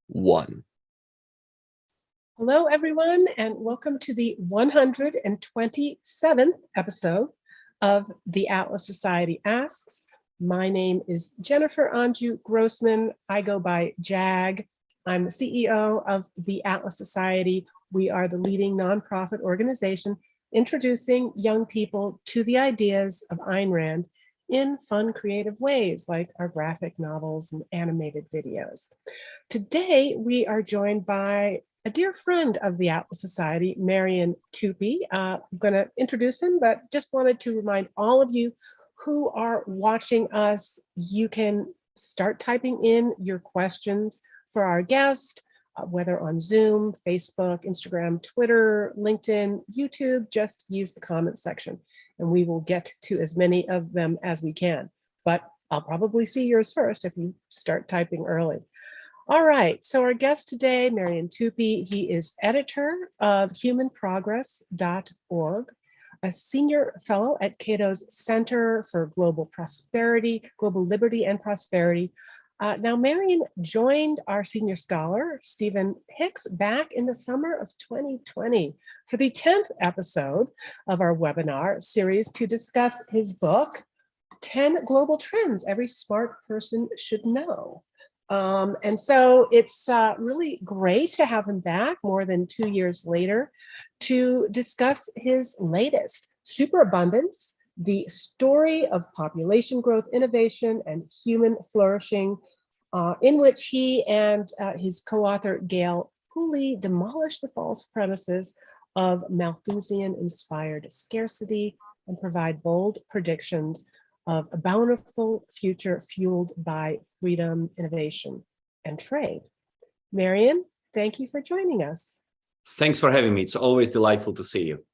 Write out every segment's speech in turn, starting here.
1. Hello, everyone, and welcome to the 127th episode of the Atlas Society Asks. My name is Jennifer Grossman. I go by JAG. I'm the CEO of the Atlas Society. We are the leading nonprofit organization introducing young people to the ideas of Ayn Rand in fun, creative ways, like our graphic novels and animated videos. Today, we are joined by a dear friend of the Atlas Society, Marian Tupy. I'm going to introduce him, but just wanted to remind all of you who are watching us, you can start typing in your questions for our guest, whether on Zoom, Facebook, Instagram, Twitter, LinkedIn, YouTube. Just use the comment section and we will get to as many of them as we can. But I'll probably see yours first if you start typing early. All right, so our guest today, Marian Tupy, he is editor of humanprogress.org, a senior fellow at Cato's Center for Global Liberty and Prosperity. Now, Marian joined our senior scholar, Stephen Hicks, back in the summer of 2020 for the 10th episode of our webinar series to discuss his book, 10 Global Trends Every Smart Person Should Know. And so it's really great to have him back more than 2 years later to discuss his latest, Superabundance, the story of population growth, innovation, and human flourishing, in which he and his co-author Gail Hooley demolish the false premises of Malthusian-inspired scarcity and provide bold predictions of a bountiful future fueled by freedom, innovation, and trade. Marian, thank you for joining us. Thanks for having me. It's always delightful to see you.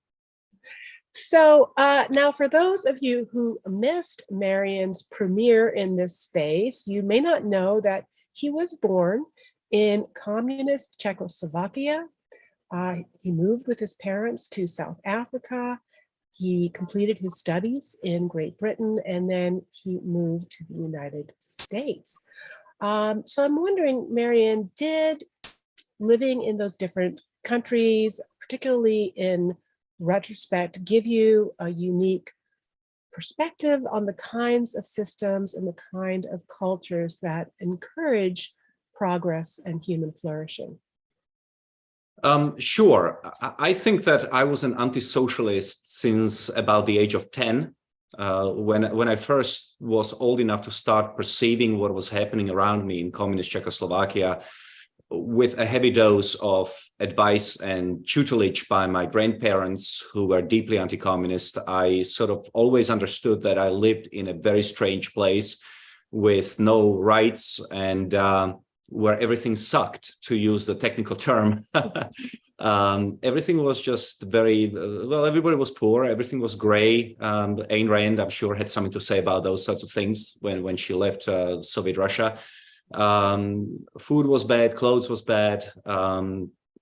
So now for those of you who missed Marian's premiere in this space, you may not know that he was born in communist Czechoslovakia. He moved with his parents to South Africa. He completed his studies in Great Britain, and then he moved to the United States. So I'm wondering, Marian, did living in those different countries, particularly in retrospect, give you a unique perspective on the kinds of systems and the kind of cultures that encourage progress and human flourishing? Sure. I think that I was an anti-socialist since about the age of 10, when I first was old enough to start perceiving what was happening around me in communist Czechoslovakia, with a heavy dose of advice and tutelage by my grandparents who were deeply anti-communist. I sort of always understood that I lived in a very strange place with no rights and where everything sucked, to use the technical term. Everything was just very, well, everybody was poor, everything was gray. Ayn Rand, I'm sure, had something to say about those sorts of things when she left Soviet Russia. Food was bad, clothes was bad,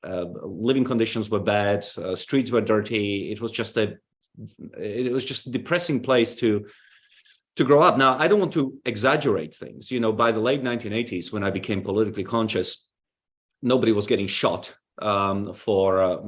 living conditions were bad, streets were dirty. It was just a depressing place to grow up. Now, I don't want to exaggerate things. You know, by the late 1980s, when I became politically conscious, nobody was getting shot for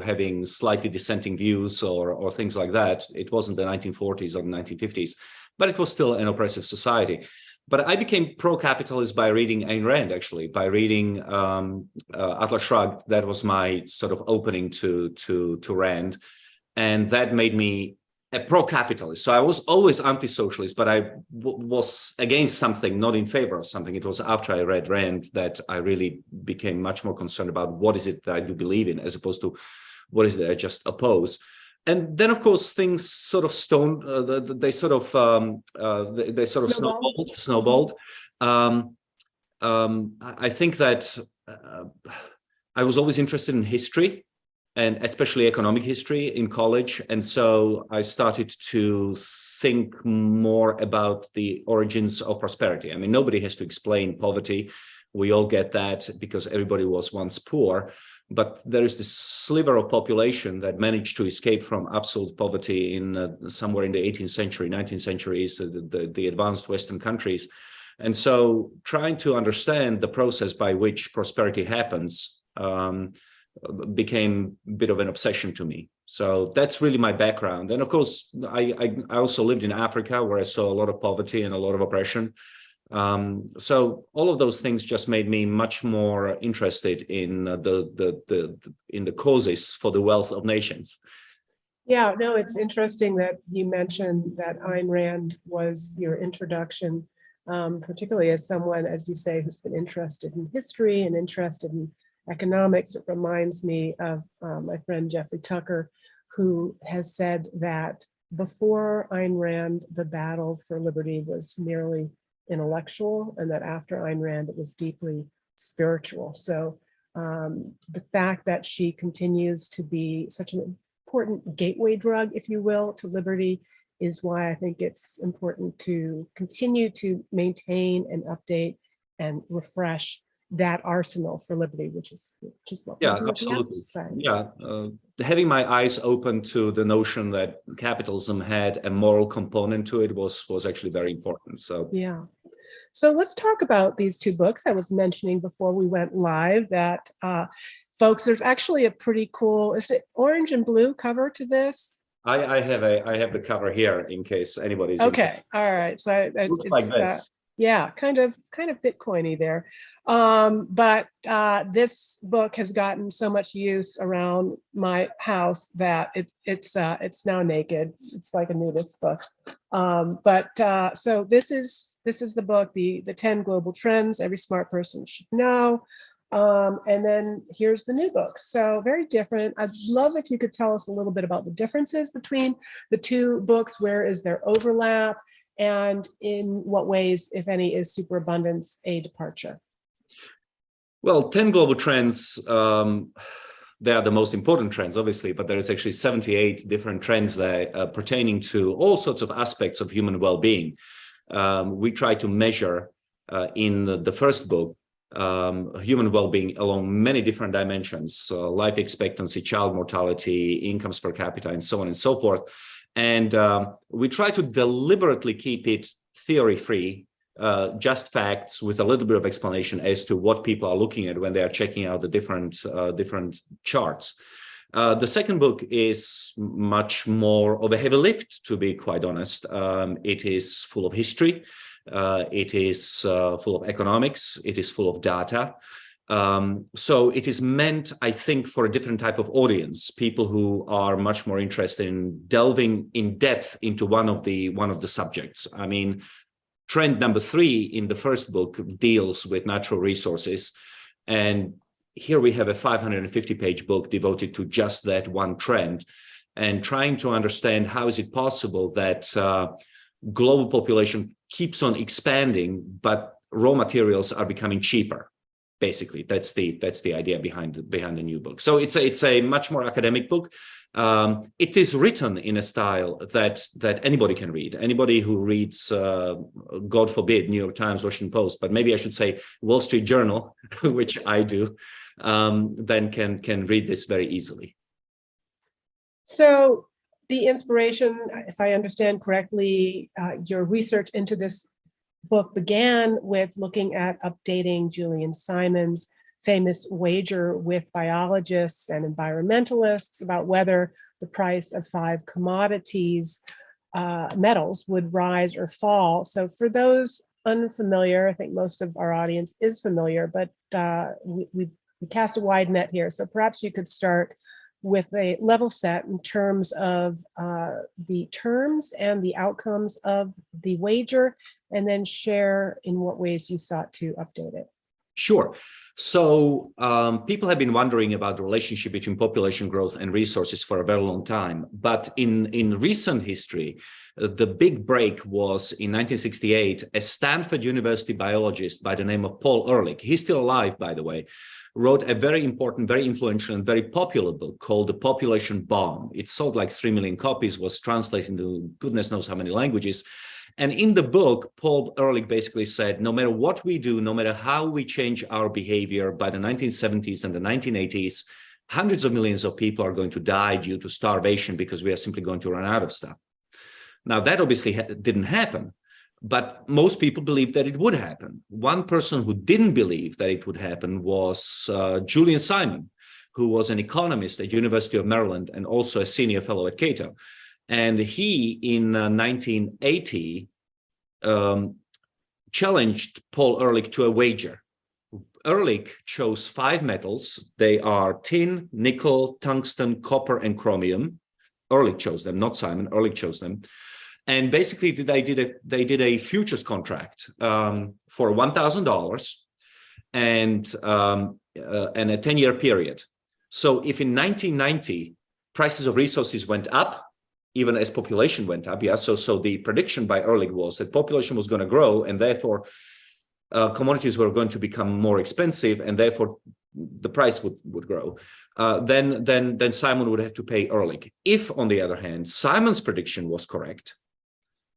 having slightly dissenting views or things like that. It wasn't the 1940s or the 1950s, but it was still an oppressive society. But I became pro-capitalist by reading Ayn Rand, actually, by reading Atlas Shrugged. That was my sort of opening to Rand. And that made me a pro-capitalist. So I was always anti-socialist, but I was against something, not in favor of something. It was after I read Rand that I really became much more concerned about what is it that I do believe in, as opposed to what is it that I just oppose. And then, of course, things sort of snowballed. I think that I was always interested in history, and especially economic history in college. And so I started to think more about the origins of prosperity. I mean, nobody has to explain poverty. We all get that because everybody was once poor. But there is this sliver of population that managed to escape from absolute poverty in somewhere in the 18th century, 19th centuries, the advanced Western countries. And so trying to understand the process by which prosperity happens became a bit of an obsession to me. So that's really my background. And of course, I also lived in Africa, where I saw a lot of poverty and a lot of oppression. So all of those things just made me much more interested in the causes for the wealth of nations. Yeah, no, it's interesting that you mentioned that Ayn Rand was your introduction, particularly as someone, as you say, who's been interested in history and interested in economics. It reminds me of my friend Jeffrey Tucker, who has said that before Ayn Rand, the battle for liberty was merely intellectual, and that after Ayn Rand, it was deeply spiritual. So the fact that she continues to be such an important gateway drug, if you will, to liberty is why I think it's important to continue to maintain and update and refresh that arsenal for liberty, which is what we do absolutely. at the Society. Yeah, having my eyes open to the notion that capitalism had a moral component to it was actually very important. So yeah. So let's talk about these two books. I was mentioning before we went live that folks, there's actually a pretty cool, is it orange and blue cover to this? I have the cover here in case anybody's okay. All right. So it looks like this. Yeah, kind of Bitcoiny there. But this book has gotten so much use around my house that it's now naked. It's like a nudist book. So this is the book, the 10 global trends every smart person should know. And then here's the new book. So very different. I'd love if you could tell us a little bit about the differences between the two books. Where is there overlap? And in what ways, if any, is Superabundance a departure? Well, 10 global trends, they are the most important trends, obviously, but there's actually 78 different trends that pertaining to all sorts of aspects of human well-being. We try to measure in the first book human well-being along many different dimensions, life expectancy, child mortality, incomes per capita, and so on and so forth. And we try to deliberately keep it theory-free, just facts with a little bit of explanation as to what people are looking at when they are checking out the different charts. The second book is much more of a heavy lift, to be quite honest. It is full of history. It is full of economics. It is full of data. So it is meant, I think, for a different type of audience, people who are much more interested in delving in depth into one of the subjects. I mean, trend number 3 in the first book deals with natural resources. And here we have a 550-page book devoted to just that one trend, and trying to understand how is it possible that global population keeps on expanding, but raw materials are becoming cheaper. Basically, that's the idea behind the new book. So it's a much more academic book. It is written in a style that anybody can read. Anybody who reads, God forbid, New York Times, Washington Post, but maybe I should say Wall Street Journal, which I do, then can read this very easily. So the inspiration, if I understand correctly, your research into this book began with looking at updating Julian Simon's famous wager with biologists and environmentalists about whether the price of 5 commodities, metals, would rise or fall. So for those unfamiliar, I think most of our audience is familiar, but we cast a wide net here. So perhaps you could start with a level set in terms of the terms and the outcomes of the wager, and then share in what ways you sought to update it. Sure. So people have been wondering about the relationship between population growth and resources for a very long time. But in recent history, the big break was in 1968, a Stanford University biologist by the name of Paul Ehrlich. He's still alive, by the way, wrote a very important, very influential, and very popular book called The Population Bomb. It sold like 3 million copies, was translated into goodness knows how many languages. And in the book, Paul Ehrlich basically said, no matter what we do, no matter how we change our behavior, by the 1970s and the 1980s, hundreds of millions of people are going to die due to starvation because we are simply going to run out of stuff. Now, that obviously didn't happen. But most people believed that it would happen. One person who didn't believe that it would happen was Julian Simon, who was an economist at University of Maryland and also a senior fellow at Cato. And he, in 1980, challenged Paul Ehrlich to a wager. Ehrlich chose 5 metals. They are tin, nickel, tungsten, copper, and chromium. Ehrlich chose them, not Simon. Ehrlich chose them. And basically, they did a futures contract for $1,000 and a 10-year period. So if in 1990 prices of resources went up, even as population went up, so the prediction by Ehrlich was that population was going to grow, and therefore commodities were going to become more expensive, and therefore the price would grow. Then Simon would have to pay Ehrlich. If, on the other hand, Simon's prediction was correct,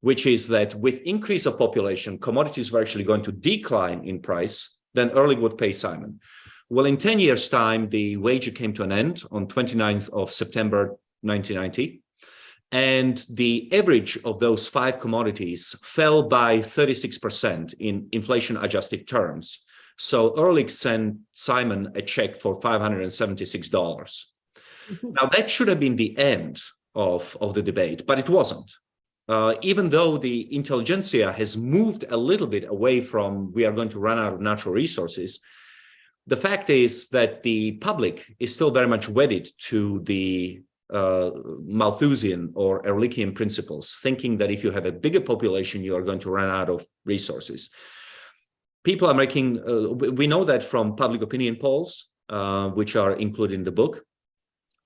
which is that with increase of population, commodities were actually going to decline in price, then Ehrlich would pay Simon. Well, in 10 years' time, the wager came to an end on 29th of September 1990. And the average of those 5 commodities fell by 36% in inflation-adjusted terms. So Ehrlich sent Simon a check for $576. Mm-hmm. Now, that should have been the end of the debate, but it wasn't. Even though the intelligentsia has moved a little bit away from we are going to run out of natural resources, the fact is that the public is still very much wedded to the Malthusian or Ehrlichian principles, thinking that if you have a bigger population, you are going to run out of resources. People are making, we know that from public opinion polls, which are included in the book.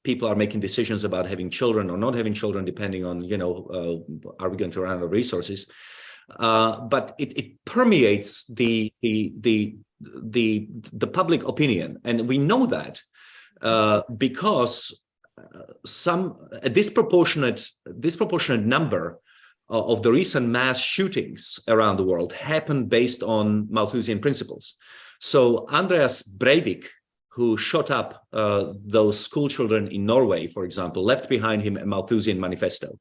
People are making decisions about having children or not having children, depending on, are we going to run out of resources? But it permeates the public opinion, and we know that because a disproportionate number of the recent mass shootings around the world happened based on Malthusian principles. So Andreas Breivik, who shot up those school children in Norway, for example, left behind him a Malthusian manifesto.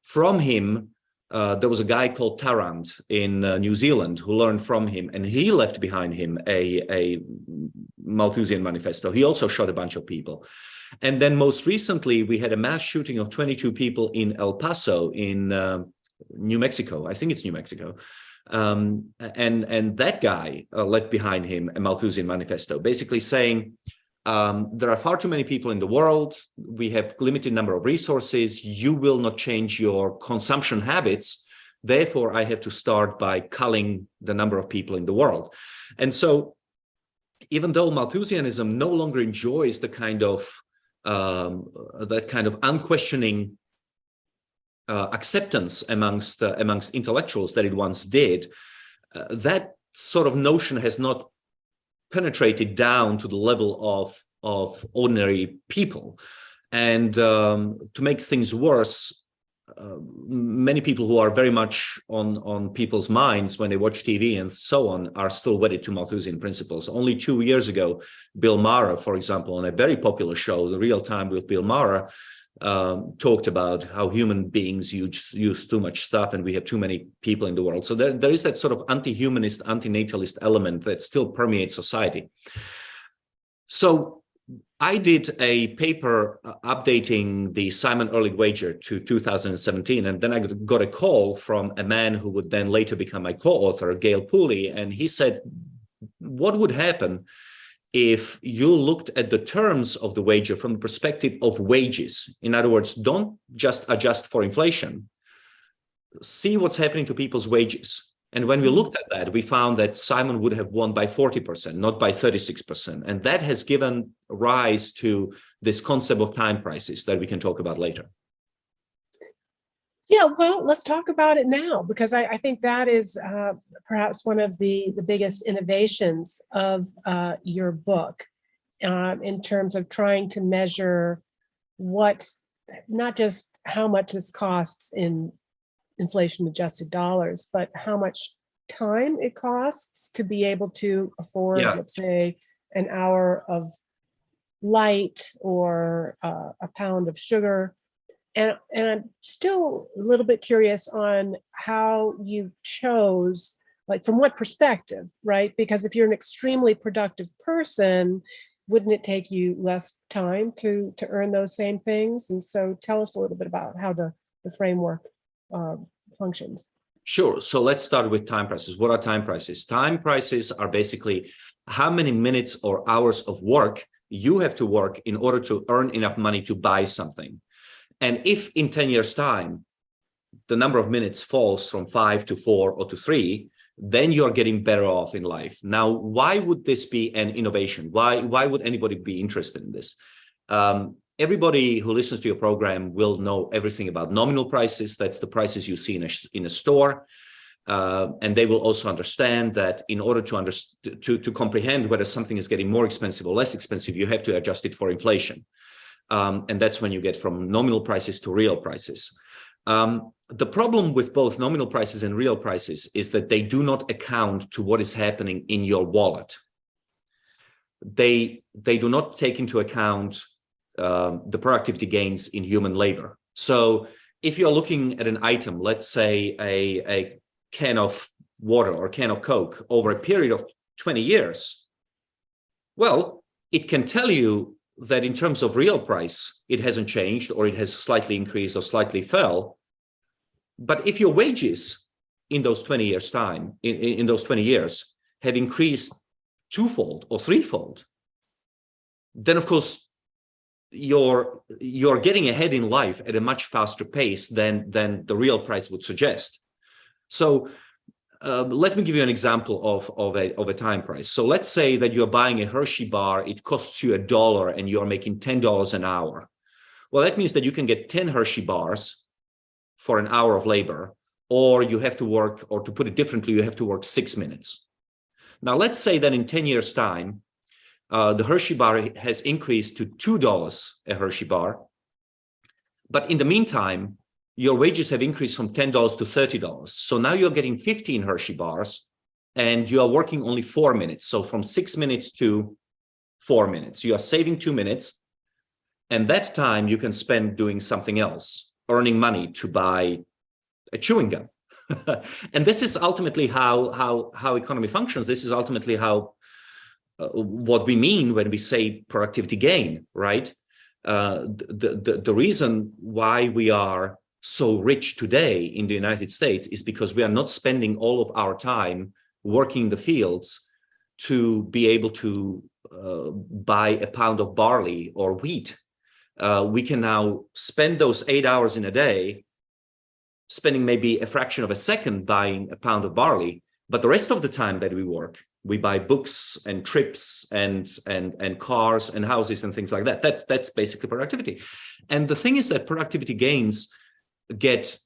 From him, there was a guy called Tarrant in New Zealand who learned from him, and he left behind him a Malthusian manifesto. He also shot a bunch of people. And then most recently, we had a mass shooting of 22 people in El Paso in New Mexico. I think it's New Mexico. And that guy left behind him a Malthusian manifesto, basically saying, there are far too many people in the world. We have limited number of resources. You will not change your consumption habits. Therefore, I have to start by culling the number of people in the world. And so even though Malthusianism no longer enjoys the kind of unquestioning acceptance amongst intellectuals that it once did, that sort of notion has not penetrated down to the level of ordinary people. And to make things worse, many people who are very much on people's minds when they watch TV and so on are still wedded to Malthusian principles. Only 2 years ago, Bill Maher, for example, on a very popular show, The Real Time with Bill Maher, talked about how human beings use too much stuff and we have too many people in the world. So there is that sort of anti-humanist, anti-natalist element that still permeates society. So I did a paper updating the Simon Ehrlich wager to 2017, and then I got a call from a man who would then later become my co-author, Gail Pooley, and he said, what would happen if you looked at the terms of the wager from the perspective of wages? In other words, don't just adjust for inflation. See what's happening to people's wages. And when we looked at that, we found that Simon would have won by 40%, not by 36%. And that has given rise to this concept of time prices that we can talk about later. Yeah, well, let's talk about it now, because I think that is perhaps one of the biggest innovations of your book in terms of trying to measure not just how much this costs in inflation-adjusted dollars, but how much time it costs to be able to afford, let's say, an hour of light or a pound of sugar. And I'm still a little bit curious on how you chose, like from what perspective, right? Because if you're an extremely productive person, wouldn't it take you less time to earn those same things? And so tell us a little bit about how the framework functions. Sure. So let's start with time prices. What are time prices? Time prices are basically how many minutes or hours of work you have to work in order to earn enough money to buy something. And if in 10 years' time, the number of minutes falls from 5 to 4 or to 3, then you're getting better off in life. Now, why would this be an innovation? Why would anybody be interested in this? Everybody who listens to your program will know everything about nominal prices. That's the prices you see in a store. And they will also understand that in order to comprehend whether something is getting more expensive or less expensive, you have to adjust it for inflation. And that's when you get from nominal prices to real prices. The problem with both nominal prices and real prices is that they do not account to what is happening in your wallet. They do not take into account the productivity gains in human labor. So if you're looking at an item, let's say a can of water or can of Coke over a period of 20 years, well, it can tell you that in terms of real price, it hasn't changed, or it has slightly increased or slightly fell. But if your wages in those 20 years time, in those 20 years have increased twofold or threefold, then of course you're getting ahead in life at a much faster pace than the real price would suggest. So let me give you an example of a time price. So let's say that you're buying a Hershey bar, it costs you $1 and you're making $10 an hour. Well, that means that you can get 10 Hershey bars for an hour of labor, or you have to work, or to put it differently, you have to work 6 minutes. Now, let's say that in 10 years' time, the Hershey bar has increased to $2 a Hershey bar. But in the meantime, your wages have increased from $10 to $30. So now you're getting 15 Hershey bars and you are working only 4 minutes. So from 6 minutes to 4 minutes, you are saving 2 minutes. And that time you can spend doing something else, earning money to buy a chewing gum. And this is ultimately how economy functions. This is ultimately how what we mean when we say productivity gain, right? The reason why we are so rich today in the United States is because we are not spending all of our time working in the fields to be able to buy a pound of barley or wheat. We can now spend those 8 hours in a day spending maybe a fraction of a second buying a pound of barley, but the rest of the time that we work, we buy books and trips and cars and houses and things like that. That's basically productivity. And the thing is that productivity gains get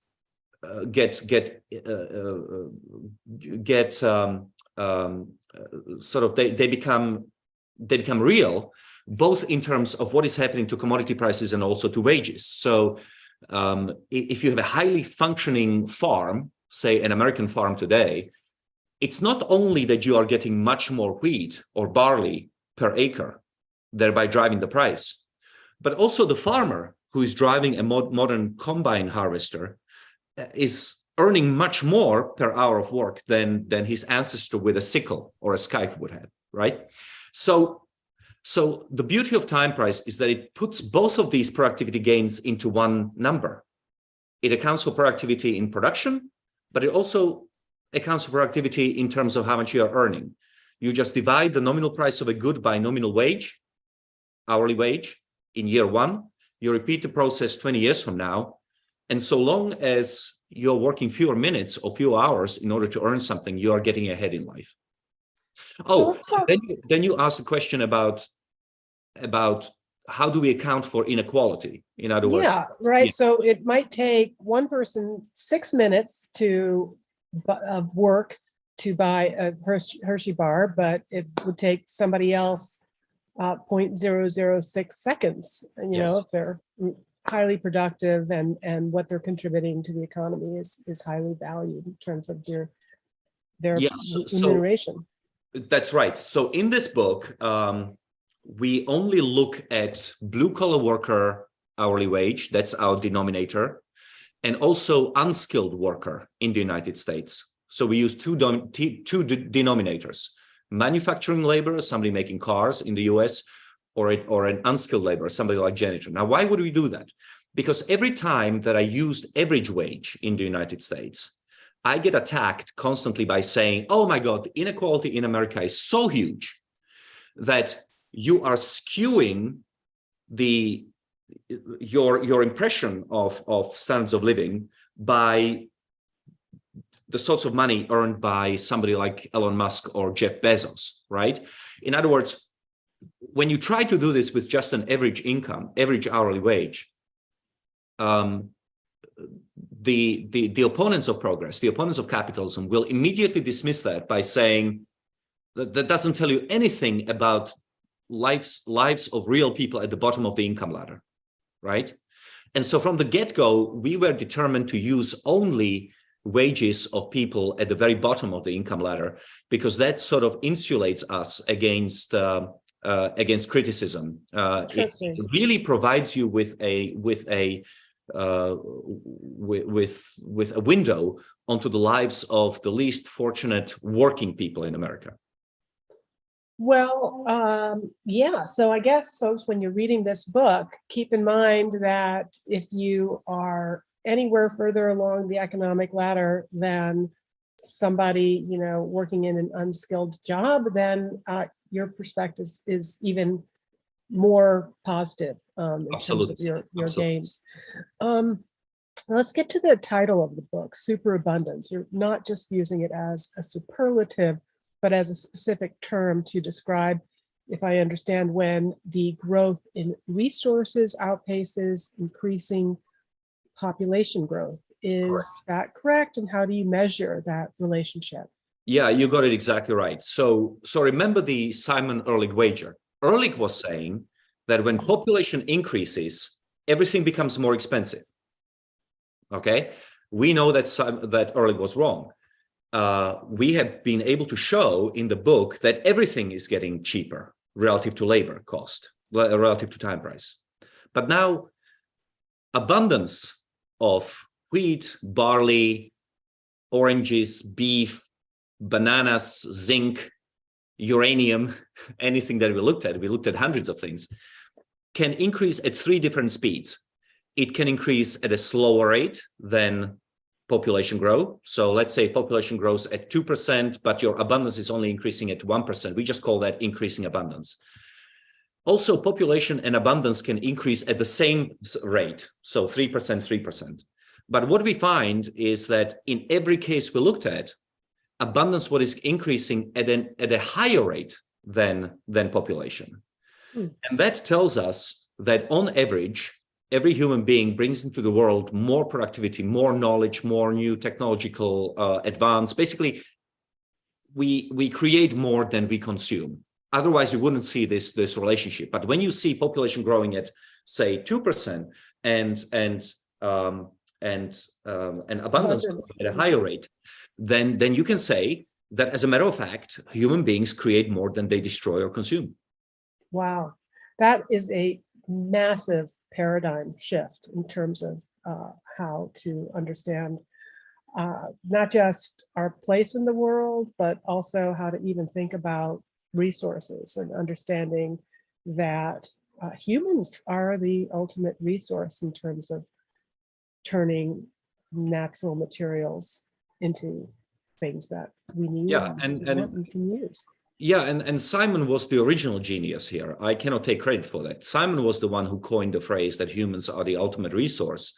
sort of they become real, both in terms of what is happening to commodity prices and also to wages. So if you have a highly functioning farm, say an American farm today, it's not only that you are getting much more wheat or barley per acre, thereby driving the price, but also the farmer who is driving a modern combine harvester is earning much more per hour of work than his ancestor with a sickle or a scythe would have, right? So the beauty of time price is that it puts both of these productivity gains into one number. It accounts for productivity in production, but it also accounts for productivity in terms of how much you are earning. You just divide the nominal price of a good by nominal wage, hourly wage, in year one. You repeat the process 20 years from now. And so long as you're working fewer minutes or fewer hours in order to earn something, you are getting ahead in life. Oh, then you asked a question about how do we account for inequality? In other words, yeah, right. Yeah. So it might take one person 6 minutes of work to buy a Hershey bar, but it would take somebody else 0.006 seconds. And, you know, if they're highly productive and what they're contributing to the economy is highly valued in terms of their remuneration. That's right. So in this book, we only look at blue collar worker hourly wage, that's our denominator, and also unskilled worker in the United States. So we use two denominators: manufacturing labor, somebody making cars in the US, or an unskilled labor, somebody like janitor. Now, why would we do that? Because every time that I used average wage in the United States, I get attacked constantly by saying, oh my God, inequality in America is so huge that you are skewing your impression of standards of living by the sorts of money earned by somebody like Elon Musk or Jeff Bezos, right? In other words, when you try to do this with just an average income, average hourly wage, the opponents of progress, the opponents of capitalism will immediately dismiss that by saying that doesn't tell you anything about lives of real people at the bottom of the income ladder, right? And so from the get-go, we were determined to use only wages of people at the very bottom of the income ladder, because that sort of insulates us against criticism. It really provides you with a window onto the lives of the least fortunate working people in America. Well, yeah. So I guess, folks, when you're reading this book, keep in mind that if you are anywhere further along the economic ladder than somebody, working in an unskilled job, then your perspective is even more positive in terms of your gains. Let's get to the title of the book, Superabundance. You're not just using it as a superlative, but as a specific term to describe, if I understand, when the growth in resources outpaces increasing population growth. Is that correct? And how do you measure that relationship? Yeah, you got it exactly right. So remember the Simon Ehrlich wager. Ehrlich was saying that when population increases, everything becomes more expensive. Okay, we know that Ehrlich was wrong. We have been able to show in the book that everything is getting cheaper relative to labor cost, relative to time price. But now, abundance of wheat, barley, oranges, beef, bananas, zinc, uranium, anything that we looked at hundreds of things, can increase at 3 different speeds. It can increase at a slower rate than population growth. So let's say population grows at 2%, but your abundance is only increasing at 1%. We just call that increasing abundance. Also, population and abundance can increase at the same rate, so 3%, 3%. But what we find is that in every case we looked at, abundance is increasing at a higher rate than population. And that tells us that on average, every human being brings into the world more productivity, more knowledge, more new technological advance. Basically, we create more than we consume. Otherwise, you wouldn't see this relationship. But when you see population growing at, say, 2% and abundance at a higher rate, then you can say that, as a matter of fact, human beings create more than they destroy or consume. Wow, that is a massive paradigm shift in terms of how to understand not just our place in the world, but also how to even think about resources, and understanding that humans are the ultimate resource in terms of turning natural materials into things that we need and we can use. Yeah, and Simon was the original genius here. I cannot take credit for that. Simon was the one who coined the phrase that humans are the ultimate resource.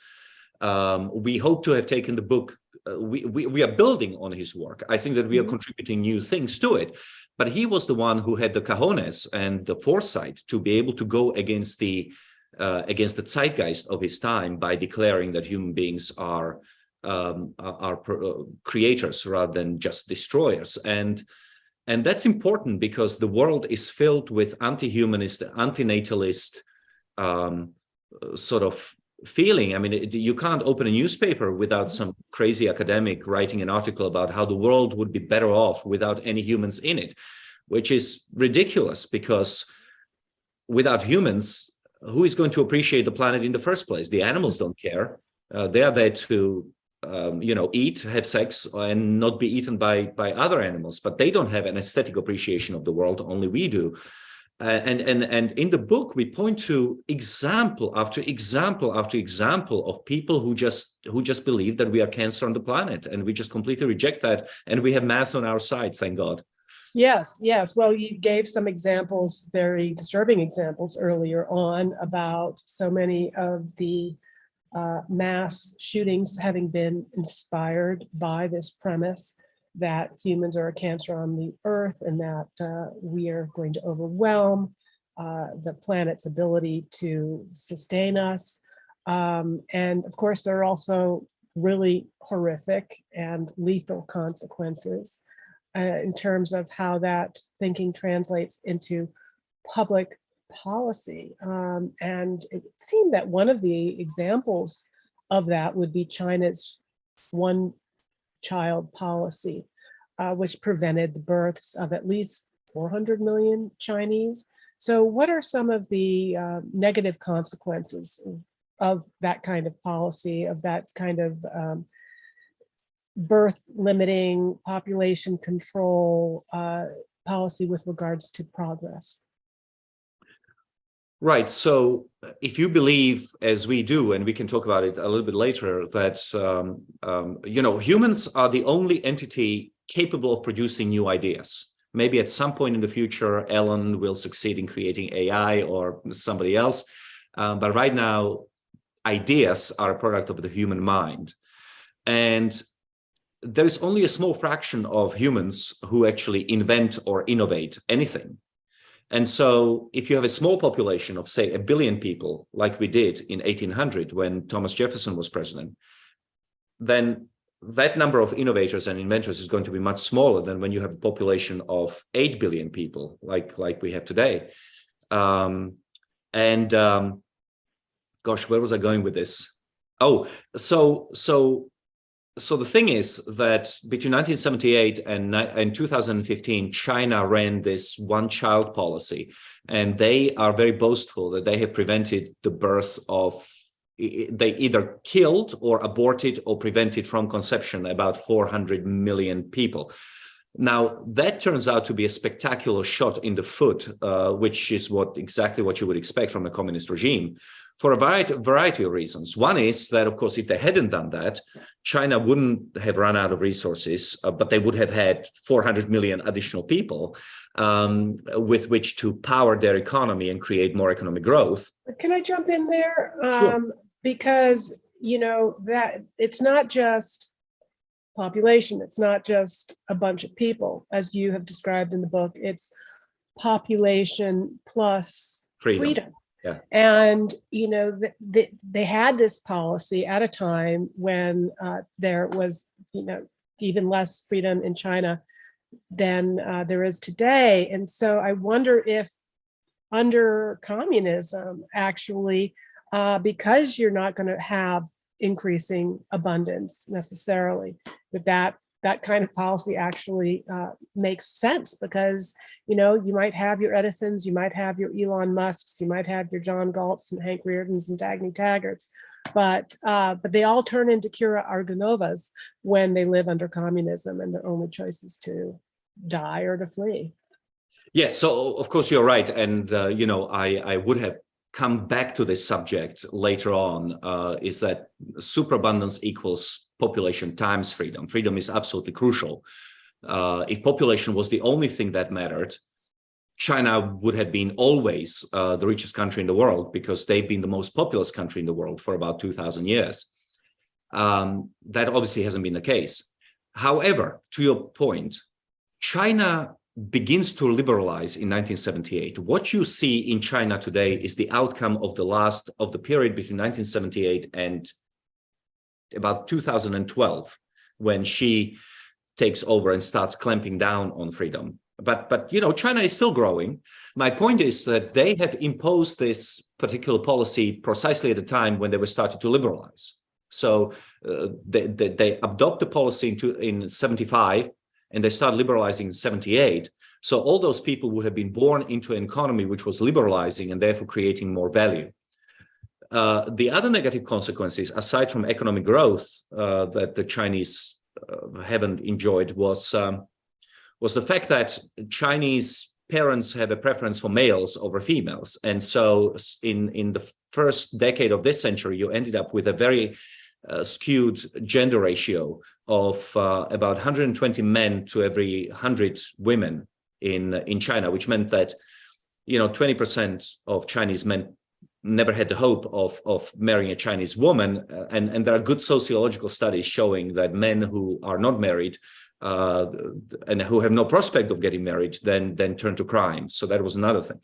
We hope to have taken the book. We are building on his work. I think that we are contributing new things to it. But he was the one who had the cojones and the foresight to be able to go against the zeitgeist of his time by declaring that human beings are creators rather than just destroyers. And that's important because the world is filled with anti-humanist, antinatalist sort of feeling. I mean, you can't open a newspaper without some crazy academic writing an article about how the world would be better off without any humans in it, which is ridiculous, because without humans, who is going to appreciate the planet in the first place? The animals don't care. They are there to, eat, have sex, and not be eaten by other animals. But they don't have an aesthetic appreciation of the world. Only we do. And in the book, we point to example after example after example of people who just believe that we are cancer on the planet, and we just completely reject that. And we have math on our side, thank God. Yes, yes. Well, you gave some examples, very disturbing examples earlier on about so many of the mass shootings having been inspired by this premise that humans are a cancer on the earth and that we are going to overwhelm the planet's ability to sustain us. And of course, there are also really horrific and lethal consequences in terms of how that thinking translates into public policy. And it seemed that one of the examples of that would be China's one-child policy, which prevented the births of at least 400 million Chinese. So what are some of the negative consequences of that kind of policy, of that kind of birth limiting, population control policy with regards to progress? Right. So if you believe, as we do, and we can talk about it a little bit later, that, humans are the only entity capable of producing new ideas. Maybe at some point in the future, Elon will succeed in creating AI or somebody else. But right now, ideas are a product of the human mind. And there is only a small fraction of humans who actually invent or innovate anything. And so if you have a small population of, say, 1 billion people, like we did in 1800 when Thomas Jefferson was president, then that number of innovators and inventors is going to be much smaller than when you have a population of 8 billion people, like we have today. Gosh, where was I going with this? Oh, so the thing is that between 1978 and 2015, China ran this one-child policy, and they are very boastful that they have prevented the birth of, they either killed or aborted or prevented from conception about 400 million people. Now, that turns out to be a spectacular shot in the foot, which is exactly what you would expect from a communist regime, for a variety of reasons. One is that, of course, if they hadn't done that, China wouldn't have run out of resources, but they would have had 400 million additional people with which to power their economy and create more economic growth. Can I jump in there? Sure. Because, that it's not just population, it's not just a bunch of people, as you have described in the book, it's population plus freedom. Yeah. And, they had this policy at a time when there was, even less freedom in China than there is today. And so I wonder if under communism, actually, because you're not going to have increasing abundance necessarily, that kind of policy actually makes sense, because you might have your Edisons, you might have your Elon Musks, you might have your John Galts and Hank Reardons and Dagny Taggarts, but they all turn into Kira Argonovas when they live under communism, and their only choice is to die or to flee. Yes, so of course you're right, and I would have come back to this subject later on. Is that superabundance equals population times freedom. Freedom is absolutely crucial. If population was the only thing that mattered, China would have been always the richest country in the world, because they've been the most populous country in the world for about 2,000 years. That obviously hasn't been the case. However, to your point, China begins to liberalize in 1978. What you see in China today is the outcome of the period between 1978 and about 2012, when Xi takes over and starts clamping down on freedom. But China is still growing. My point is that they have imposed this particular policy precisely at the time when they were starting to liberalize. So they adopt the policy in 75, and they start liberalizing in 78. So all those people would have been born into an economy which was liberalizing and therefore creating more value. The other negative consequences, aside from economic growth, that the Chinese haven't enjoyed was the fact that Chinese parents have a preference for males over females. And so in the first decade of this century, you ended up with a very skewed gender ratio of about 120 men to every 100 women in China, which meant that 20% of Chinese men never had the hope of marrying a Chinese woman. And there are good sociological studies showing that men who are not married and who have no prospect of getting married then turn to crime. So that was another thing.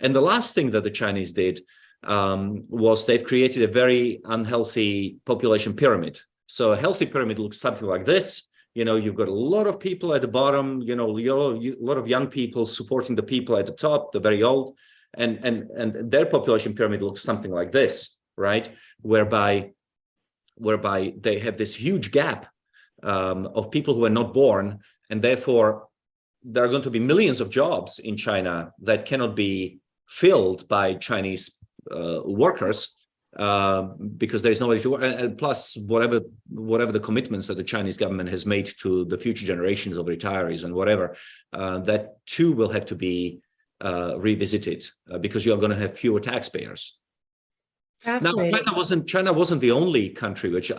And the last thing that the Chinese did was they've created a very unhealthy population pyramid. So a healthy pyramid looks something like this. You've got a lot of people at the bottom, a lot of young people supporting the people at the top, the very old, and their population pyramid looks something like this, right? Whereby they have this huge gap of people who are not born, and therefore there are going to be millions of jobs in China that cannot be filled by Chinese workers because there is nobody to work. And plus, whatever the commitments that the Chinese government has made to the future generations of retirees and whatever, that too will have to be revisited because you are going to have fewer taxpayers. Now, China wasn't the only country which,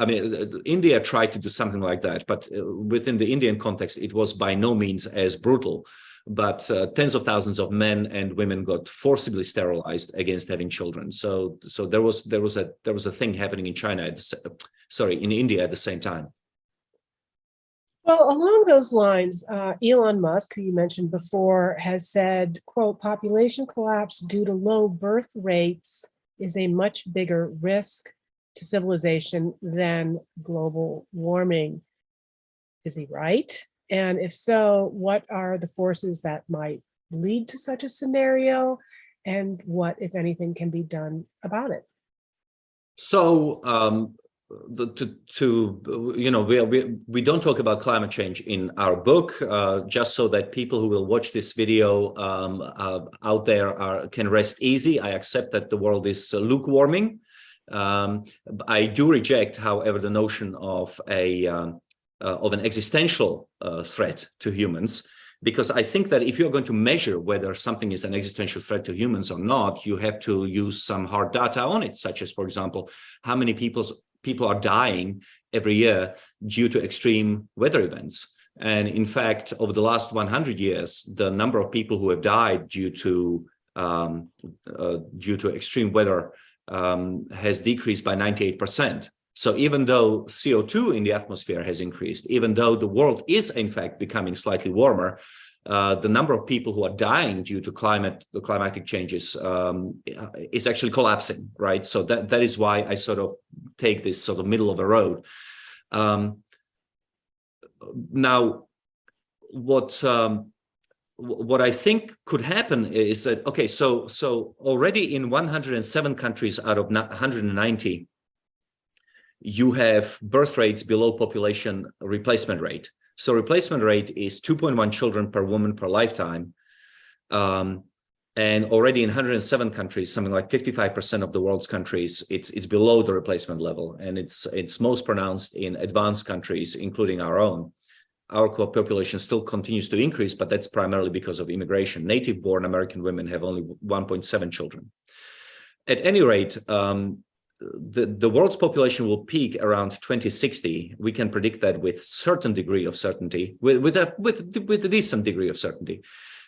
India tried to do something like that, but within the Indian context, it was by no means as brutal. But tens of thousands of men and women got forcibly sterilized against having children. So there was a thing happening in in India at the same time. Well, along those lines, Elon Musk, who you mentioned before, has said, quote, population collapse due to low birth rates is a much bigger risk to civilization than global warming. Is he right? And if so, what are the forces that might lead to such a scenario? And what, if anything, can be done about it? So, we don't talk about climate change in our book, just so that people who will watch this video out there can rest easy. I accept that the world is lukewarming. I do reject, however, the notion of an existential threat to humans, because I think that if you're going to measure whether something is an existential threat to humans or not, you have to use some hard data on it, such as, for example, how many people are dying every year due to extreme weather events. And in fact, over the last 100 years, the number of people who have died due to extreme weather has decreased by 98%. So even though CO2 in the atmosphere has increased, even though the world is in fact becoming slightly warmer, the number of people who are dying due to the climatic changes is actually collapsing, right? So that is why I sort of take this sort of middle of the road. Now, what I think could happen is that, okay, so already in 107 countries out of 190, you have birth rates below population replacement rate. So replacement rate is 2.1 children per woman per lifetime. And already in 107 countries, something like 55% of the world's countries, it's below the replacement level. And it's most pronounced in advanced countries, including our own. Our population still continues to increase, but that's primarily because of immigration. Native-born American women have only 1.7 children. At any rate, the world's population will peak around 2060. We can predict that with certain degree of certainty, with a decent degree of certainty,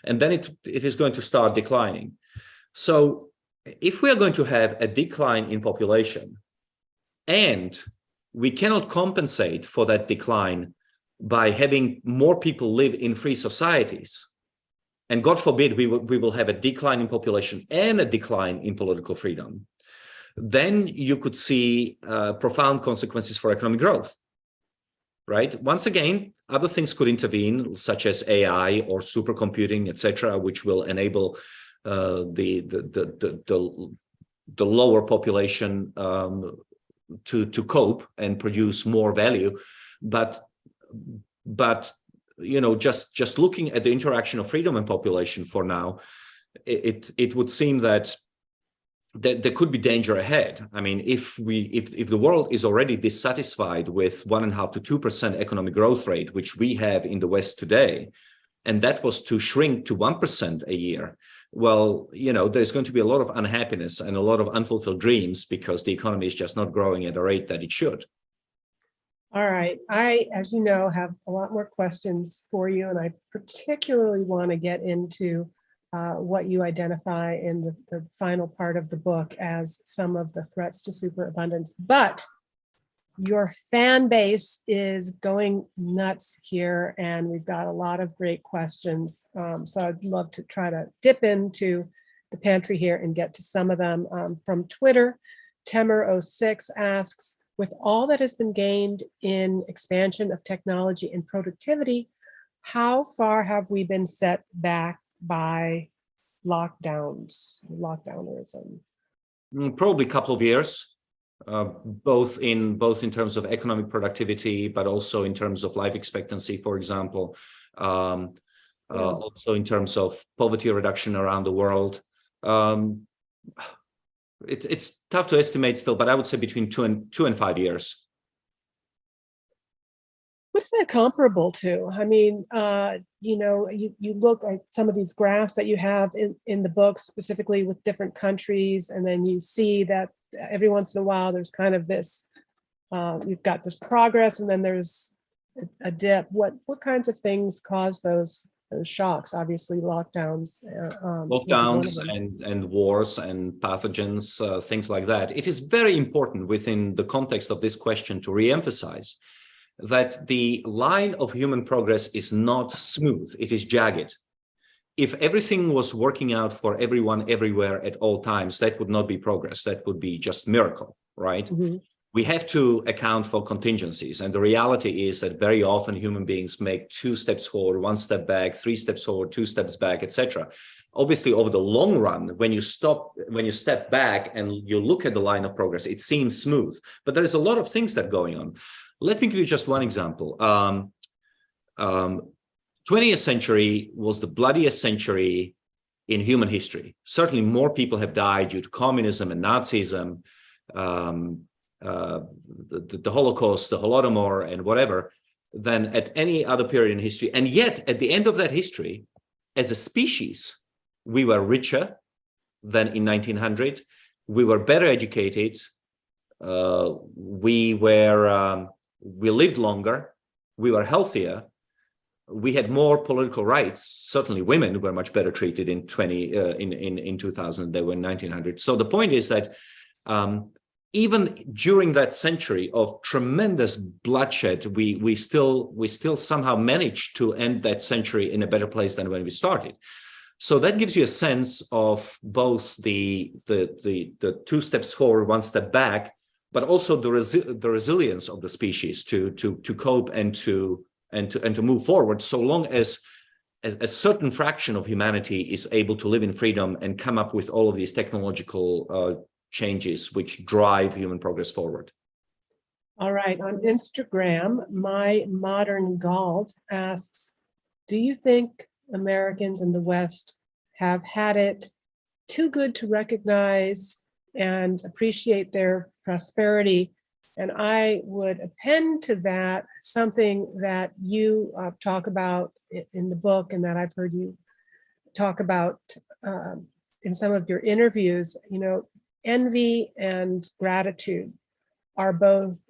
and then it is going to start declining. So, if we are going to have a decline in population, and we cannot compensate for that decline by having more people live in free societies, and God forbid we will have a decline in population and a decline in political freedom, then you could see profound consequences for economic growth, right? Once again, other things could intervene, such as AI or supercomputing, etc., which will enable the lower population to cope and produce more value. But just looking at the interaction of freedom and population for now, it would seem that there could be danger ahead. I mean, if the world is already dissatisfied with 1.5 to 2% economic growth rate, which we have in the West today, and that was to shrink to 1% a year, well, there's going to be a lot of unhappiness and a lot of unfulfilled dreams because the economy is just not growing at a rate that it should. All right. I, as you know, have a lot more questions for you, and I particularly want to get into what you identify in the final part of the book as some of the threats to superabundance. But your fan base is going nuts here, and we've got a lot of great questions. So I'd love to try to dip into the pantry here and get to some of them. From Twitter, Temer06 asks, with all that has been gained in expansion of technology and productivity, how far have we been set back by lockdownerism? Probably a couple of years, both in terms of economic productivity, but also in terms of life expectancy, for example, also in terms of poverty reduction around the world. It's tough to estimate still, but I would say between 2 and 5 years. What's that comparable to? I mean, you look at some of these graphs that you have in the book, specifically with different countries, and then you see that every once in a while there's kind of this, you've got this progress, and then there's a dip. What kinds of things cause those shocks? Obviously, lockdowns. And wars and pathogens, things like that. It is very important within the context of this question to reemphasize that the line of human progress is not smooth, it is jagged. If everything was working out for everyone everywhere at all times, that would not be progress, that would be just miracle, right? Mm-hmm. We have to account for contingencies, and the reality is that very often human beings make 2 steps forward, 1 step back, 3 steps forward, 2 steps back, etc. Obviously, over the long run, when you step back and you look at the line of progress, it seems smooth, but there is a lot of things that are going on. Let me give you just one example. 20th century was the bloodiest century in human history. Certainly more people have died due to communism and Nazism, the Holocaust, the Holodomor, and whatever, than at any other period in history. And yet, at the end of that history, as a species, we were richer than in 1900. We were better educated. We lived longer. We were healthier. We had more political rights. Certainly, women were much better treated in 2000 than they were in 1900. So the point is that even during that century of tremendous bloodshed, we still somehow managed to end that century in a better place than when we started. So that gives you a sense of both the 2 steps forward, 1 step back, but also the resilience of the species to cope and to move forward, so long as a certain fraction of humanity is able to live in freedom and come up with all of these technological changes which drive human progress forward. All right, on Instagram, My Modern Galt asks, do you think Americans in the West have had it too good to recognize and appreciate their prosperity? And I would append to that something that you talk about in the book, and that I've heard you talk about in some of your interviews. Envy and gratitude are both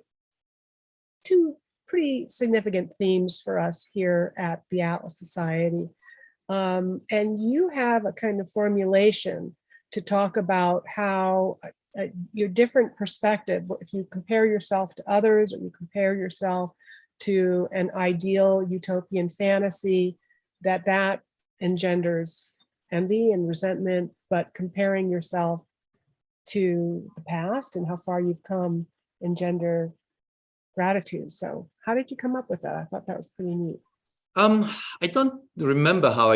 2 pretty significant themes for us here at the Atlas Society. And you have a kind of formulation to talk about how your different perspective, if you compare yourself to others or you compare yourself to an ideal utopian fantasy, that engenders envy and resentment, but comparing yourself to the past and how far you've come engender gratitude. So how did you come up with that? I thought that was pretty neat. I don't remember how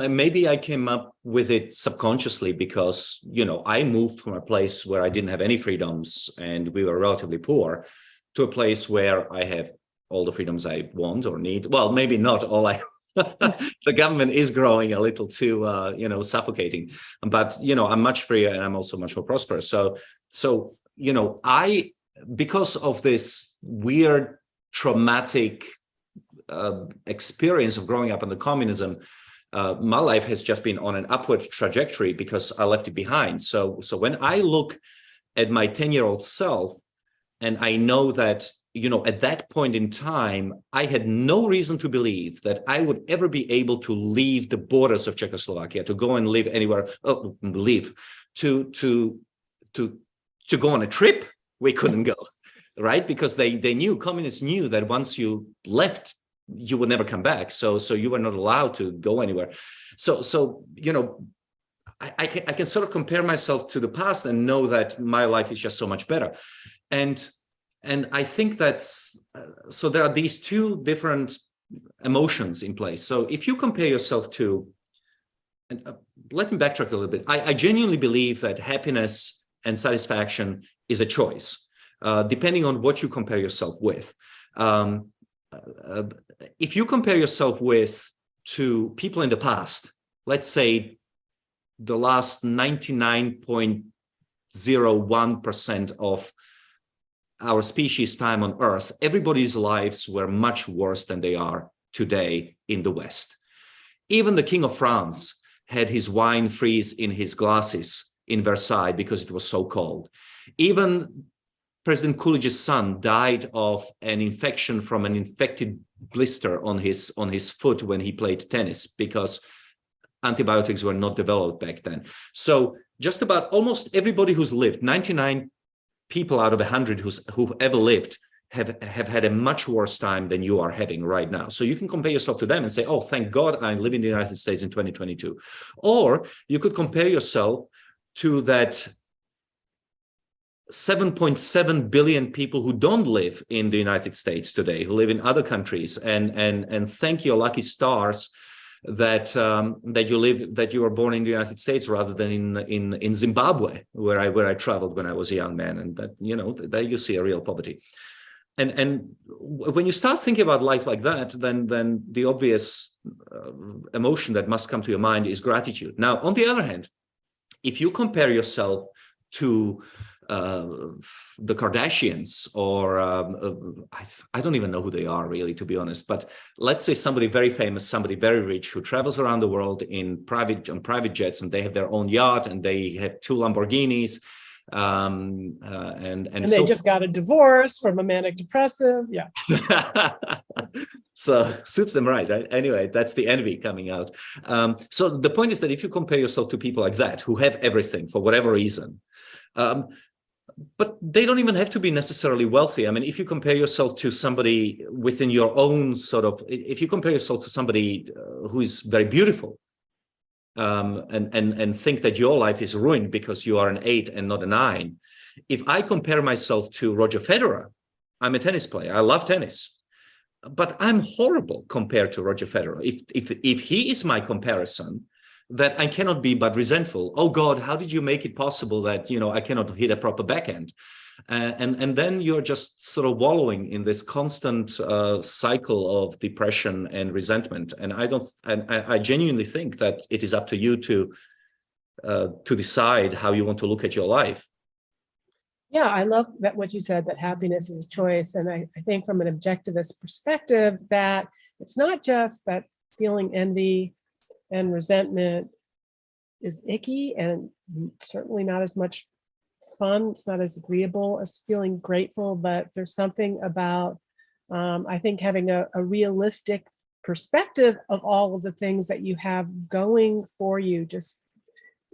maybe I came up with it subconsciously because, I moved from a place where I didn't have any freedoms and we were relatively poor to a place where I have all the freedoms I want or need. Well, maybe not all I. The government is growing a little too, suffocating. But I'm much freer, and I'm also much more prosperous. So because of this weird traumatic experience of growing up under communism, my life has just been on an upward trajectory because I left it behind. So when I look at my 10-year-old self, and I know that, at that point in time, I had no reason to believe that I would ever be able to leave the borders of Czechoslovakia, to go and live anywhere, to go on a trip. We couldn't go, right? Because communists knew that once you left, you would never come back. So you were not allowed to go anywhere. So I can sort of compare myself to the past and know that my life is just so much better. And I think that's, so there are these two different emotions in place. So if you compare yourself to, let me backtrack a little bit. I genuinely believe that happiness and satisfaction is a choice, depending on what you compare yourself with. If you compare yourself to people in the past, let's say the last 99.01% of our species time on Earth, everybody's lives were much worse than they are today in the West. Even the King of France had his wine freeze in his glasses in Versailles because it was so cold. Even President Coolidge's son died of an infection from an infected blister on his foot when he played tennis, because antibiotics were not developed back then. So just about almost everybody who's lived, 99 people out of 100 who've ever lived, have had a much worse time than you are having right now. So you can compare yourself to them and say, oh, thank God I live in the United States in 2022. Or you could compare yourself to that 7.7 billion people who don't live in the United States today, who live in other countries, and thank your lucky stars that you were born in the United States rather than in Zimbabwe, where I traveled when I was a young man, and that there you see a real poverty. And when you start thinking about life like that, then the obvious emotion that must come to your mind is gratitude. Now, on the other hand, if you compare yourself to the Kardashians, or I don't even know who they are really, to be honest, but let's say somebody very famous, somebody very rich who travels around the world on private jets, and they have their own yacht, and they have 2 Lamborghinis, and they just got a divorce from a manic depressive. Yeah. So suits them right? Anyway, that's the envy coming out. So the point is that if you compare yourself to people like that who have everything for whatever reason, but they don't even have to be necessarily wealthy. I mean, if you compare yourself to somebody within your own if you compare yourself to somebody who is very beautiful, and think that your life is ruined because you are an 8 and not a 9. If I compare myself to Roger Federer, I'm a tennis player. I love tennis, but I'm horrible compared to Roger Federer. If he is my comparison, that I cannot be but resentful. Oh God, how did you make it possible that I cannot hit a proper backhand? And then you're just sort of wallowing in this constant cycle of depression and resentment. And I genuinely think that it is up to you to decide how you want to look at your life. Yeah, I love that what you said, that happiness is a choice. And I think from an objectivist perspective, that it's not just that feeling envy and resentment is icky and certainly not as much fun. It's not as agreeable as feeling grateful, but there's something about, I think, having a realistic perspective of all of the things that you have going for you just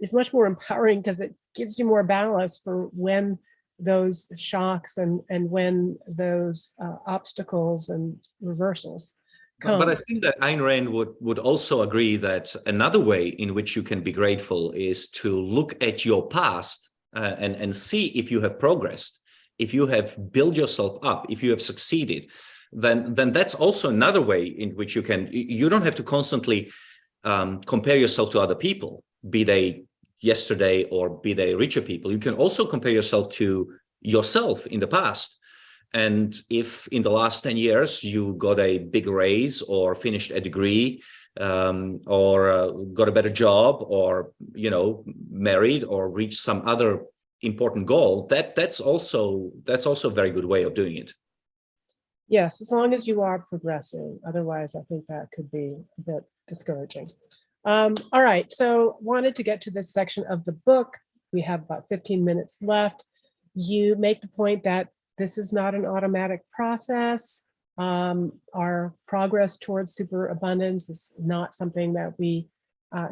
is much more empowering, because it gives you more ballast for when those shocks and when those obstacles and reversals come. But I think that Ayn Rand would also agree that another way in which you can be grateful is to look at your past and see if you have progressed, if you have built yourself up, if you have succeeded. Then that's also another way in which you don't have to constantly compare yourself to other people, be they yesterday or be they richer people. You can also compare yourself to yourself in the past And if in the last 10 years you got a big raise or finished a degree, or got a better job, or married or reached some other important goal, that's also a very good way of doing it. Yes, as long as you are progressing. Otherwise, I think that could be a bit discouraging. All right, so wanted to get to this section of the book. We have about 15 minutes left. You make the point that this is not an automatic process. Our progress towards superabundance is not something that we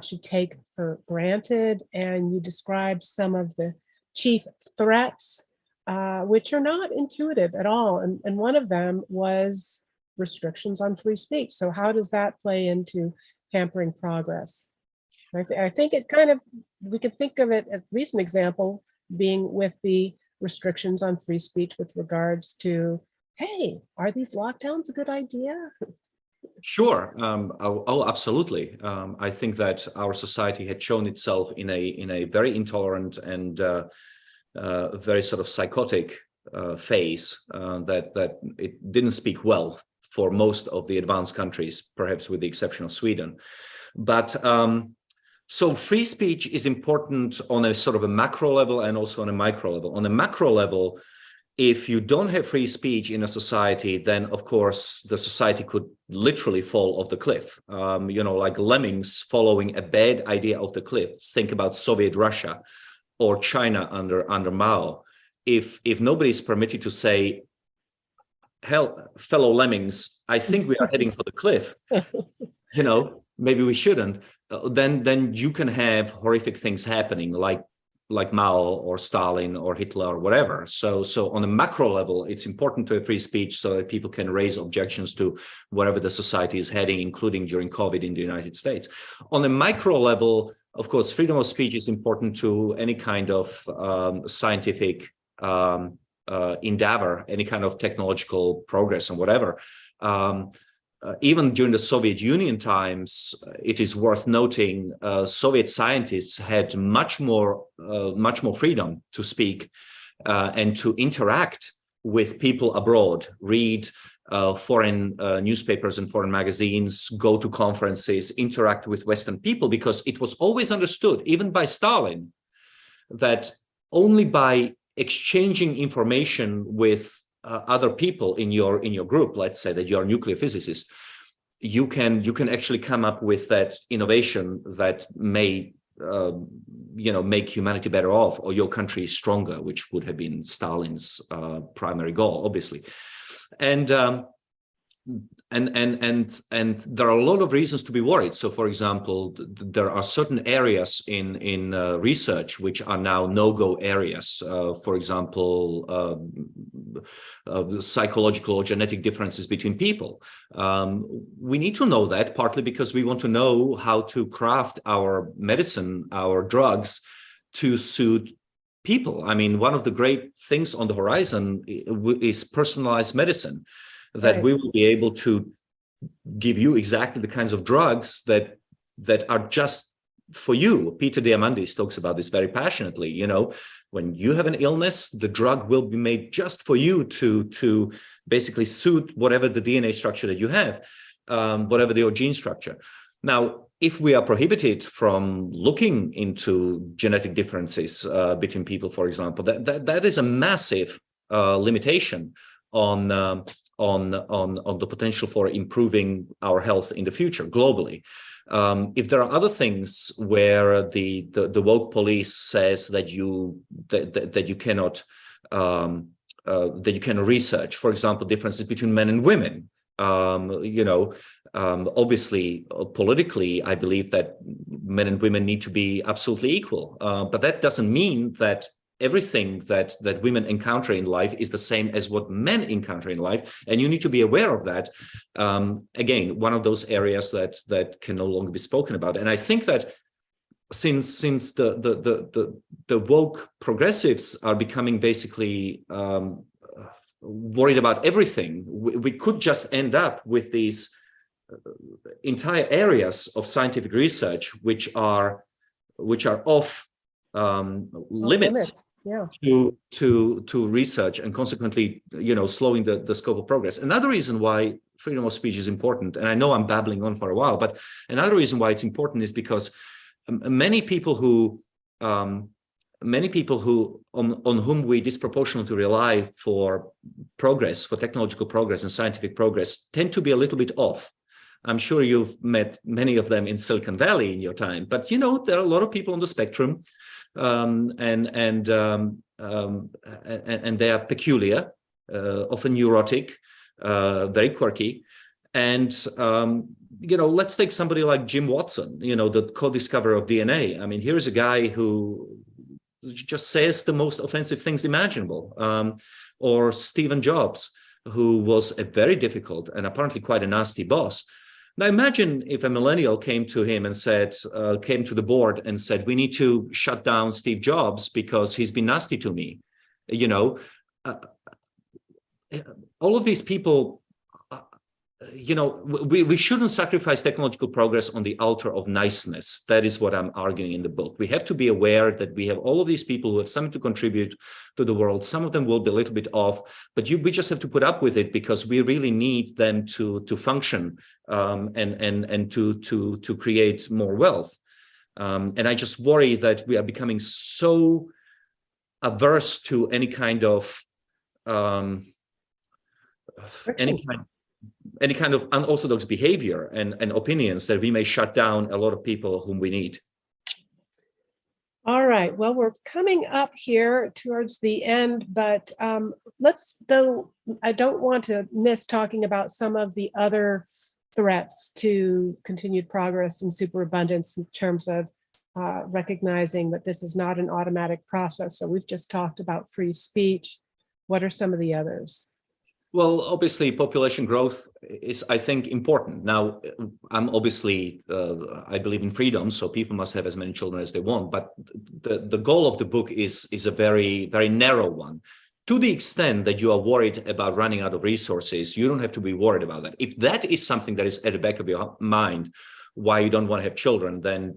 should take for granted. And you describe some of the chief threats, which are not intuitive at all. And one of them was restrictions on free speech. So how does that play into hampering progress? I think it kind of, we can think of it as a recent example being with the restrictions on free speech with regards to, hey, are these lockdowns a good idea? Sure. Absolutely. I think that our society had shown itself in a very intolerant and very sort of psychotic phase, that it didn't speak well for most of the advanced countries, perhaps with the exception of Sweden. But so free speech is important on a sort of a macro level and also on a micro level. On a macro level, if you don't have free speech in a society, then of course the society could literally fall off the cliff. Like lemmings following a bad idea off the cliff. Think about Soviet Russia or China under Mao. If nobody is permitted to say, hell, fellow lemmings, I think we are heading for the cliff, maybe we shouldn't, then you can have horrific things happening like Mao or Stalin or Hitler or whatever. So on a macro level, it's important to have free speech so that people can raise objections to wherever the society is heading, including during COVID in the United States. On a micro level, of course, freedom of speech is important to any kind of scientific endeavor, any kind of technological progress and whatever. Even during the Soviet Union times, it is worth noting, Soviet scientists had much more freedom to speak and to interact with people abroad, read foreign newspapers and foreign magazines, go to conferences, interact with Western people, because it was always understood, even by Stalin, that only by exchanging information with other people in your group, let's say that you're a nuclear physicist, you can actually come up with that innovation that may make humanity better off, or your country stronger, which would have been Stalin's primary goal, obviously. And there are a lot of reasons to be worried. So, for example, there are certain areas in research which are now no-go areas. For example, psychological or genetic differences between people. We need to know that, partly because we want to know how to craft our medicine, our drugs, to suit people. I mean, one of the great things on the horizon is personalized medicine. That we will be able to give you exactly the kinds of drugs that are just for you. Peter Diamandis talks about this very passionately. When you have an illness, the drug will be made just for you to basically suit whatever the DNA structure that you have, whatever your gene structure. Now, if we are prohibited from looking into genetic differences between people, for example, that is a massive limitation on the potential for improving our health in the future globally. If there are other things where the woke police says that you cannot research, for example, differences between men and women. Obviously, politically, I believe that men and women need to be absolutely equal, but that doesn't mean that everything that women encounter in life is the same as what men encounter in life, and you need to be aware of that. Again, one of those areas that can no longer be spoken about. And I think that since the woke progressives are becoming basically worried about everything, we could just end up with these entire areas of scientific research which are off limits Yeah. to research, and consequently, slowing the scope of progress. Another reason why freedom of speech is important, and I know I'm babbling on for a while, but another reason why it's important is because many people who on whom we disproportionately rely for progress, for technological progress and scientific progress, tend to be a little bit off. I'm sure you've met many of them in Silicon Valley in your time, but there are a lot of people on the spectrum, and they are peculiar, often neurotic, very quirky, and let's take somebody like Jim Watson, the co-discoverer of DNA. I mean, here's a guy who just says the most offensive things imaginable, or Stephen Jobs, who was a very difficult and apparently quite a nasty boss. Now imagine if a millennial came to him and came to the board and said, we need to shut down Steve Jobs because he's been nasty to me. All of these people, we shouldn't sacrifice technological progress on the altar of niceness. That is what I'm arguing in the book. We have to be aware that we have all of these people who have something to contribute to the world. Some of them will be a little bit off, but we just have to put up with it because we really need them to function, and to create more wealth. And I just worry that we are becoming so averse to any kind of any kind of unorthodox behavior and opinions that we may shut down a lot of people whom we need. All right. Well, we're coming up here towards the end, but I don't want to miss talking about some of the other threats to continued progress in superabundance in terms of recognizing that this is not an automatic process. So we've just talked about free speech. What are some of the others? Well, obviously, population growth is, I think, important. Now, I'm obviously, I believe in freedom, so people must have as many children as they want. But the goal of the book is a very, very narrow one. To the extent that you are worried about running out of resources, you don't have to be worried about that. If that is something that is at the back of your mind, why you don't want to have children, then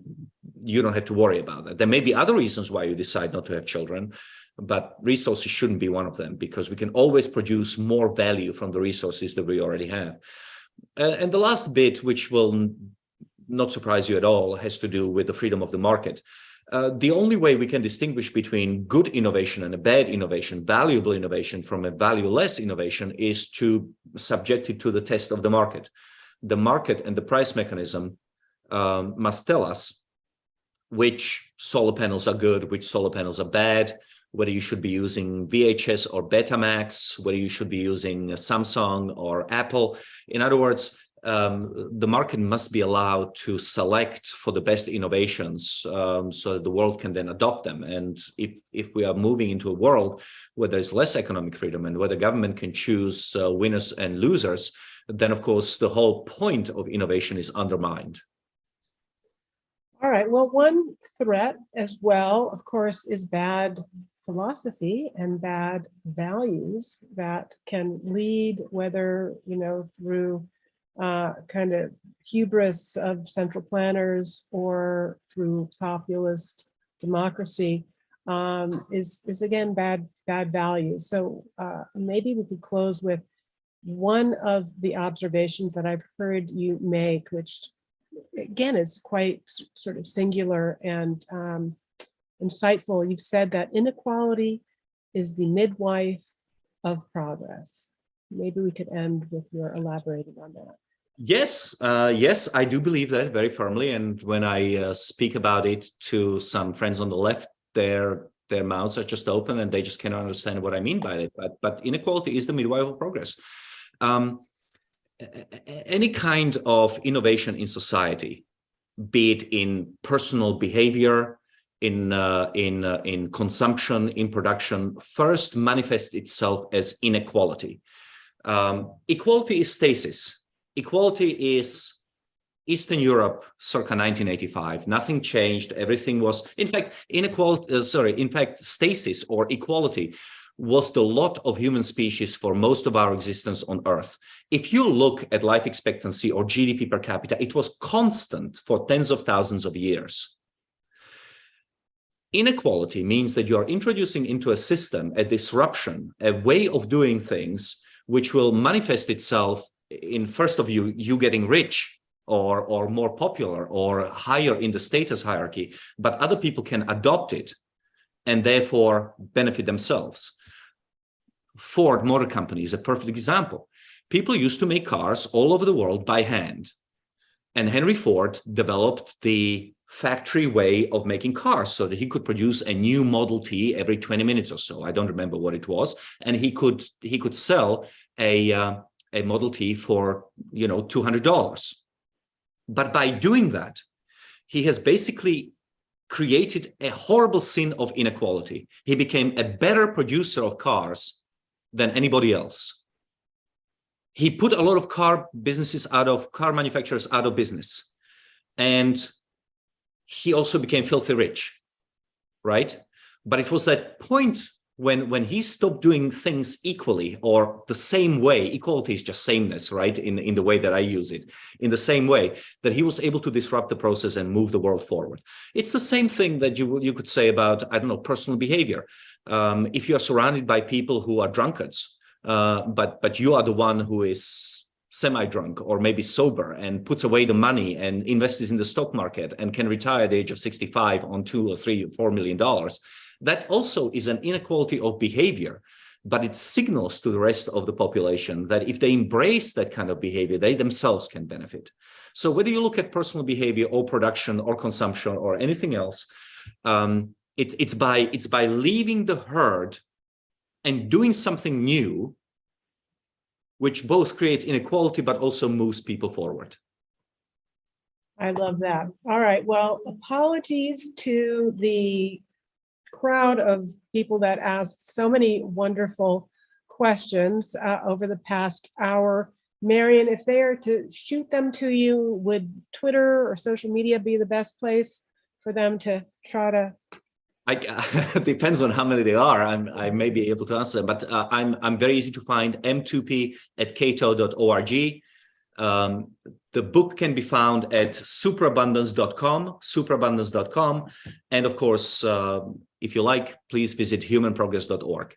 you don't have to worry about that. There may be other reasons why you decide not to have children, but resources shouldn't be one of them, because we can always produce more value from the resources that we already have. And the last bit, which will not surprise you at all, has to do with the freedom of the market. The only way we can distinguish between good innovation and a bad innovation, valuable innovation from a valueless innovation, is to subject it to the test of the market. The market and the price mechanism must tell us which solar panels are good, which solar panels are bad, whether you should be using VHS or Betamax, whether you should be using Samsung or Apple. In other words, the market must be allowed to select for the best innovations, so that the world can then adopt them. And if we are moving into a world where there's less economic freedom and where the government can choose winners and losers, then of course the whole point of innovation is undermined. All right. Well, one threat as well, of course, is bad philosophy and bad values that can lead, whether, through kind of hubris of central planners or through populist democracy, is again bad values. So maybe we could close with one of the observations that I've heard you make, which again is quite sort of singular and insightful. You've said that inequality is the midwife of progress. Maybe we could end with your elaborating on that. Yes, I do believe that very firmly. And when I speak about it to some friends on the left, their mouths are just open and they just cannot understand what I mean by it. But inequality is the midwife of progress. Any kind of innovation in society, be it in personal behavior, in consumption, in production, first manifests itself as inequality. Equality is stasis. Equality is Eastern Europe circa 1985. Nothing changed. Everything was, in fact, stasis or equality was the lot of human species for most of our existence on Earth. If you look at life expectancy or GDP per capita, it was constant for tens of thousands of years. Inequality means that you are introducing into a system a disruption, a way of doing things, which will manifest itself in, first of you getting rich or more popular or higher in the status hierarchy, but other people can adopt it and therefore benefit themselves. Ford Motor Company is a perfect example. People used to make cars all over the world by hand. And Henry Ford developed the factory way of making cars so that he could produce a new Model T every 20 minutes or so. I don't remember what it was. And he could sell a Model T for, $200. But by doing that, he has basically created a horrible sin of inequality. He became a better producer of cars than anybody else. He put a lot of car manufacturers out of business. And he also became filthy rich, right? But it was that point when he stopped doing things equally or the same way. Equality is just sameness, right? In the way that I use it, in the same way that he was able to disrupt the process and move the world forward. It's the same thing that you could say about, I don't know, personal behavior. If you are surrounded by people who are drunkards, but you are the one who is semi-drunk or maybe sober and puts away the money and invests in the stock market and can retire at the age of 65 on $2 or $3 or $4 million. That also is an inequality of behavior, but it signals to the rest of the population that if they embrace that kind of behavior, they themselves can benefit. So whether you look at personal behavior or production or consumption or anything else, it's by leaving the herd and doing something new, which both creates inequality, but also moves people forward. I love that. All right. Well, apologies to the crowd of people that asked so many wonderful questions over the past hour. Marian, if they are to shoot them to you, would Twitter or social media be the best place for them to try to? It depends on how many they are. I may be able to answer them, but I'm very easy to find. mtupy@cato.org. The book can be found at superabundance.com, and of course, if you like, please visit humanprogress.org.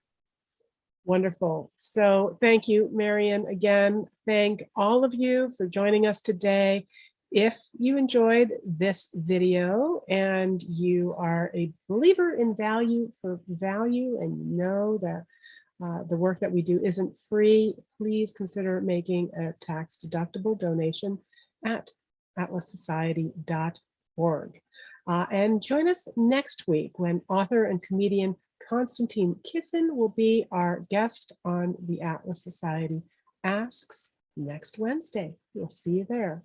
Wonderful. So thank you, Marian. Again, thank all of you for joining us today. If you enjoyed this video and you are a believer in value for value and you know that the work that we do isn't free, please consider making a tax-deductible donation at atlassociety.org. And join us next week when author and comedian Konstantin Kisin will be our guest on the Atlas Society Asks next Wednesday. We'll see you there.